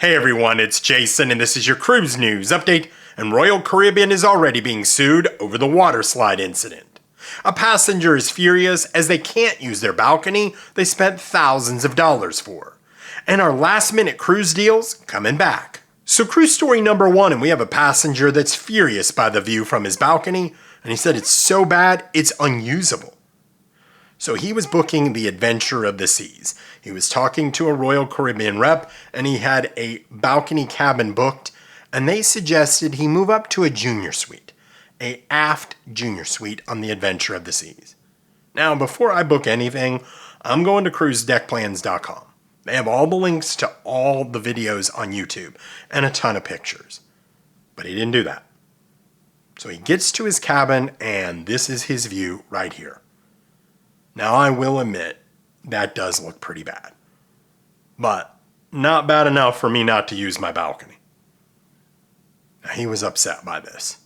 Hey everyone, it's Jason and this is your cruise news update, and Royal Caribbean is already being sued over the water slide incident. A passenger is furious as they can't use their balcony they spent thousands of dollars for. And our last minute cruise deals coming back. So cruise story number 1, and we have a passenger that's furious by the view from his balcony, and he said it's so bad it's unusable. So he was booking the Adventure of the Seas. He was talking to a Royal Caribbean rep and he had a balcony cabin booked, and they suggested he move up to a junior suite, a aft junior suite on the Adventure of the Seas. Now, before I book anything, I'm going to cruisedeckplans.com. They have all the links to all the videos on YouTube and a ton of pictures. But he didn't do that. So he gets to his cabin and this is his view right here. Now, I will admit, that does look pretty bad. But not bad enough for me not to use my balcony. Now, he was upset by this.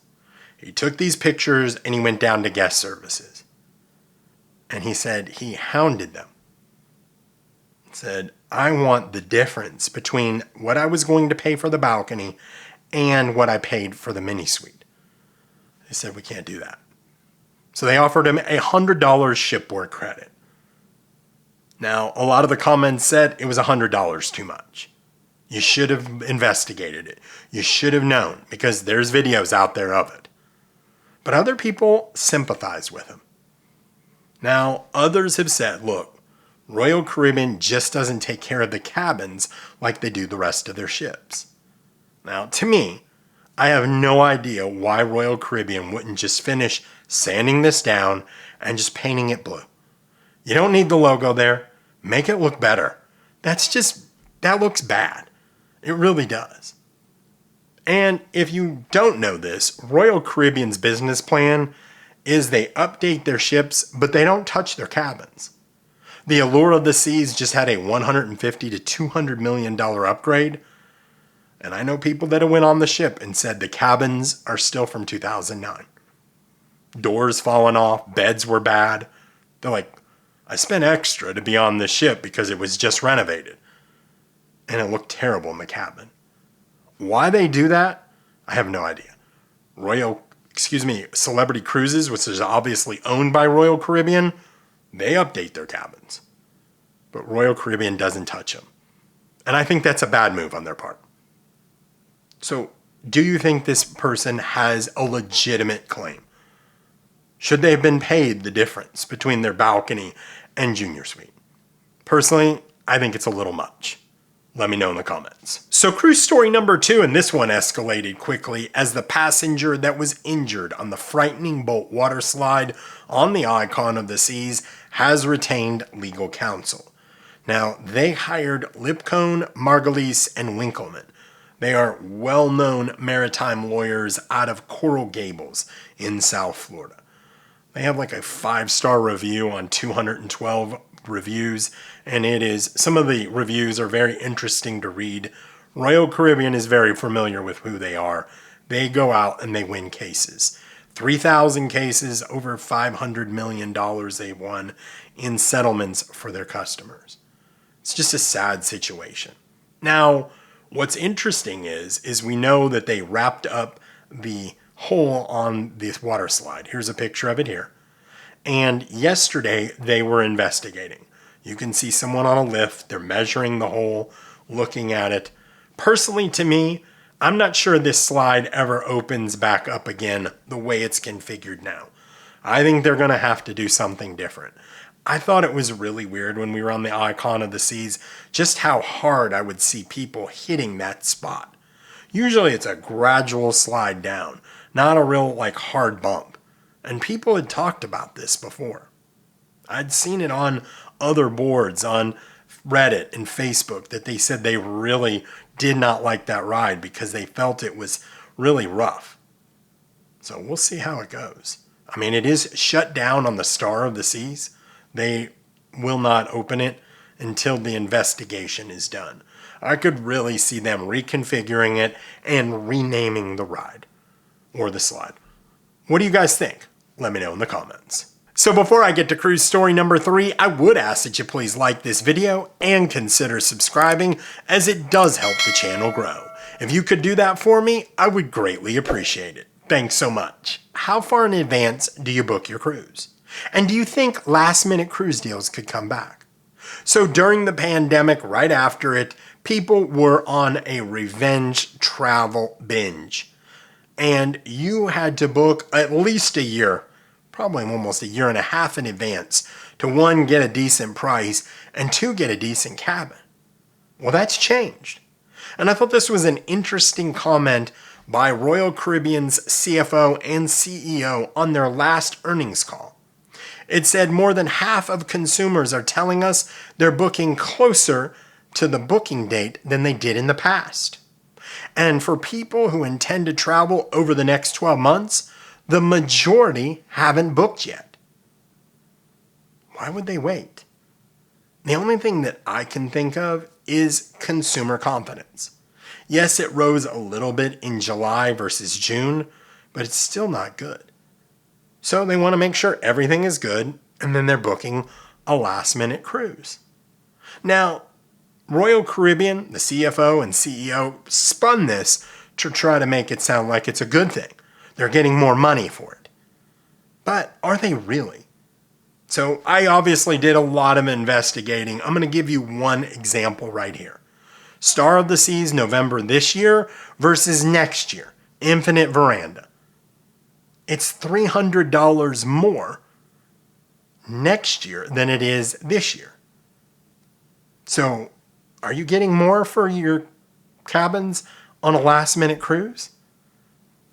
He took these pictures and he went down to guest services. And he said he hounded them. He said, I want the difference between what I was going to pay for the balcony and what I paid for the mini suite. They said, we can't do that. So they offered him $100 shipboard credit. Now, a lot of the comments said it was $100 too much. You should have investigated it. You should have known, because there's videos out there of it. But other people sympathize with him. Now, others have said, look, Royal Caribbean just doesn't take care of the cabins like they do the rest of their ships. Now, to me, I have no idea why Royal Caribbean wouldn't just finish sanding this down and just painting it blue. You don't need the logo there. Make it look better. That looks bad. It really does. And if you don't know this, Royal Caribbean's business plan is they update their ships, but they don't touch their cabins. The Allure of the Seas just had a $150 to $200 million upgrade. And I know people that have went on the ship and said the cabins are still from 2009. Doors falling off, beds were bad. They're like, I spent extra to be on this ship because it was just renovated. And it looked terrible in the cabin. Why they do that, I have no idea. Celebrity Cruises, which is obviously owned by Royal Caribbean, they update their cabins. But Royal Caribbean doesn't touch them. And I think that's a bad move on their part. So, do you think this person has a legitimate claim? Should they have been paid the difference between their balcony and junior suite? Personally, I think it's a little much. Let me know in the comments. So cruise story number 2, and this one escalated quickly as the passenger that was injured on the frightening boat water slide on the Icon of the Seas has retained legal counsel. Now, they hired Lipcone, Margulies, and Winkleman. They are well-known maritime lawyers out of Coral Gables in South Florida. They have like a 5-star review on 212 reviews, and some of the reviews are very interesting to read. Royal Caribbean is very familiar with who they are. They go out and they win cases. 3,000 cases, over $500 million they won in settlements for their customers. It's just a sad situation. Now, what's interesting is we know that they wrapped up the hole on this water slide. Here's a picture of it here. And yesterday they were investigating. You can see someone on a lift. They're measuring the hole, looking at it. Personally, to me, I'm not sure this slide ever opens back up again the way it's configured now. I think they're going to have to do something different. I thought it was really weird when we were on the Icon of the Seas, just how hard I would see people hitting that spot. Usually it's a gradual slide down, not a real hard bump. And people had talked about this before. I'd seen it on other boards on Reddit and Facebook that they said they really did not like that ride because they felt it was really rough. So we'll see how it goes. I mean, it is shut down on the Star of the Seas. They will not open it until the investigation is done. I could really see them reconfiguring it and renaming the ride or the slide. What do you guys think? Let me know in the comments. So before I get to cruise story number 3, I would ask that you please like this video and consider subscribing, as it does help the channel grow. If you could do that for me, I would greatly appreciate it. Thanks so much. How far in advance do you book your cruise? And do you think last-minute cruise deals could come back? So during the pandemic, right after it, people were on a revenge travel binge. And you had to book at least a year, probably almost a year and a half in advance, to 1, get a decent price, and 2, get a decent cabin. Well, that's changed. And I thought this was an interesting comment by Royal Caribbean's CFO and CEO on their last earnings call. It said more than half of consumers are telling us they're booking closer to the booking date than they did in the past. And for people who intend to travel over the next 12 months, the majority haven't booked yet. Why would they wait? The only thing that I can think of is consumer confidence. Yes, it rose a little bit in July versus June, but it's still not good. So they want to make sure everything is good, and then they're booking a last-minute cruise. Now, Royal Caribbean, the CFO and CEO, spun this to try to make it sound like it's a good thing. They're getting more money for it. But are they really? So I obviously did a lot of investigating. I'm going to give you one example right here. Star of the Seas, November this year versus next year, Infinite Veranda. It's $300 more next year than it is this year. So are you getting more for your cabins on a last-minute cruise?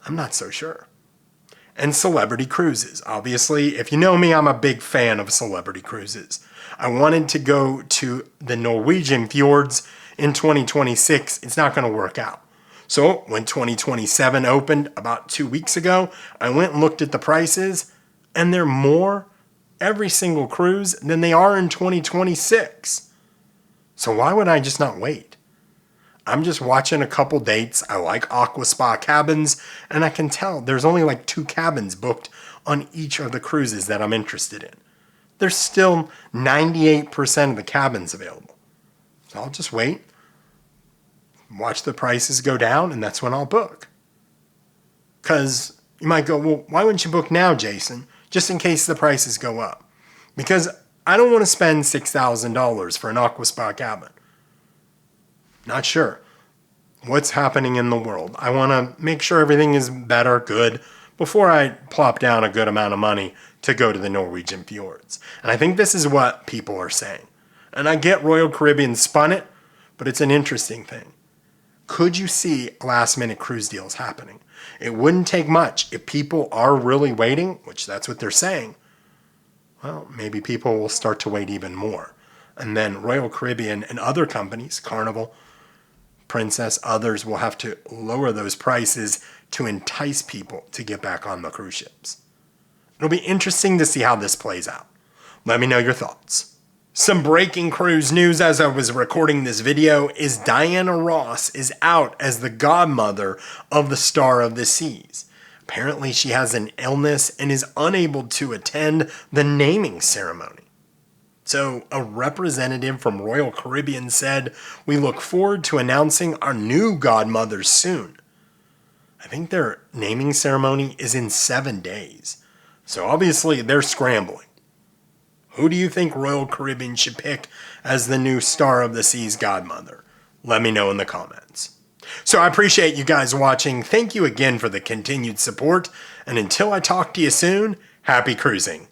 I'm not so sure. And celebrity cruises. Obviously, if you know me, I'm a big fan of celebrity cruises. I wanted to go to the Norwegian fjords in 2026. It's not going to work out. So when 2027 opened about 2 weeks ago, I went and looked at the prices, and they're more every single cruise than they are in 2026. So why would I just not wait? I'm just watching a couple dates. I like Aqua Spa cabins, and I can tell there's only like 2 cabins booked on each of the cruises that I'm interested in. There's still 98% of the cabins available. So I'll just wait, watch the prices go down, and that's when I'll book. Because you might go, well, why wouldn't you book now, Jason? Just in case the prices go up. Because I don't want to spend $6,000 for an Aqua Spa cabin. Not sure what's happening in the world. I want to make sure everything is better, good, before I plop down a good amount of money to go to the Norwegian fjords. And I think this is what people are saying. And I get Royal Caribbean spun it, but it's an interesting thing. Could you see last-minute cruise deals happening? It wouldn't take much. If people are really waiting, which that's what they're saying, well, maybe people will start to wait even more. And then Royal Caribbean and other companies, Carnival, Princess, others will have to lower those prices to entice people to get back on the cruise ships. It'll be interesting to see how this plays out. Let me know your thoughts. Some breaking cruise news as I was recording this video is Diana Ross is out as the godmother of the Star of the Seas. Apparently she has an illness and is unable to attend the naming ceremony. So a representative from Royal Caribbean said, "We look forward to announcing our new godmothers soon." I think their naming ceremony is in 7 days. So obviously they're scrambling. Who do you think Royal Caribbean should pick as the new Star of the Seas godmother? Let me know in the comments. So I appreciate you guys watching. Thank you again for the continued support. And until I talk to you soon, happy cruising.